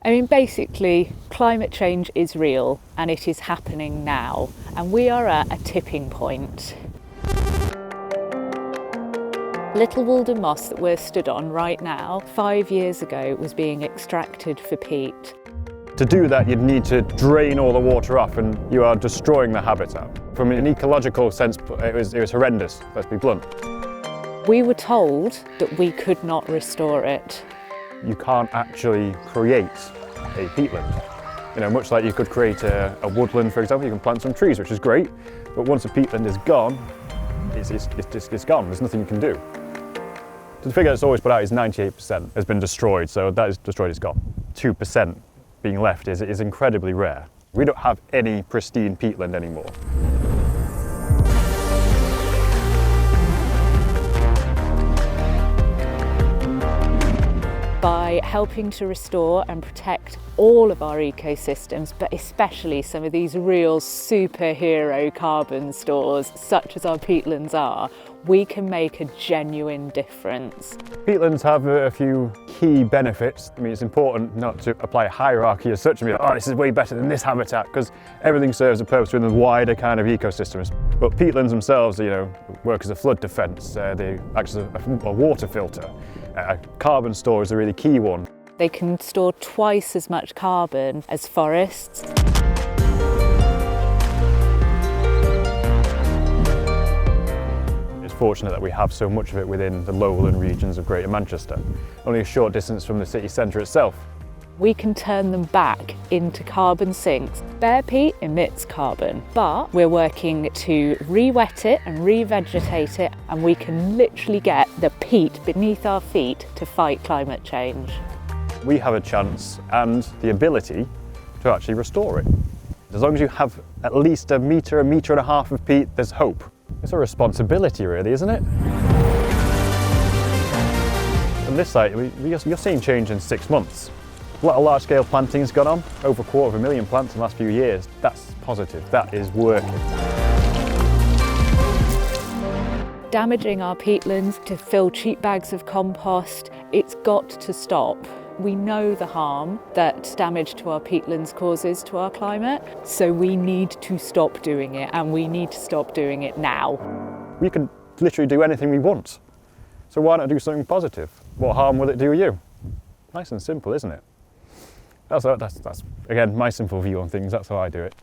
I mean, basically, climate change is real and it is happening now, and we are at a tipping point. Little Walden Moss that we're stood on right now, 5 years ago, was being extracted for peat. To do that, you'd need to drain all the water off, and you are destroying the habitat. From an ecological sense, it was horrendous, let's be blunt. We were told that we could not restore it. You can't actually create a peatland. You know, much like you could create a woodland, for example, you can plant some trees, which is great, but once a peatland is gone, it's gone, there's nothing you can do. The figure that's always put out is 98% has been destroyed, so that is destroyed, it's gone. 2% being left is incredibly rare. We don't have any pristine peatland anymore. By helping to restore and protect all of our ecosystems, but especially some of these real superhero carbon stores, such as our peatlands are, we can make a genuine difference. Peatlands have a few key benefits. I mean, it's important not to apply a hierarchy as such and be like, oh, this is way better than this habitat, because everything serves a purpose within the wider kind of ecosystems. But peatlands themselves, you know, work as a flood defence, they act as a water filter. Carbon store is a really key one. They can store twice as much carbon as forests. It's fortunate that we have so much of it within the lowland regions of Greater Manchester, only a short distance from the city centre itself. We can turn them back into carbon sinks. Bare peat emits carbon, but we're working to re-wet it and re-vegetate it, and we can literally get the peat beneath our feet to fight climate change. We have a chance and the ability to actually restore it. As long as you have at least a metre and a half of peat, there's hope. It's a responsibility really, isn't it? On this site, you're seeing change in 6 months. A lot of large-scale planting has gone on, over 250,000 plants in the last few years. That's positive, that is working. Damaging our peatlands to fill cheap bags of compost, it's got to stop. We know the harm that damage to our peatlands causes to our climate, so we need to stop doing it, and we need to stop doing it now. We can literally do anything we want, so why not do something positive? What harm will it do you? Nice and simple, isn't it? That's again, my simple view on things, that's how I do it.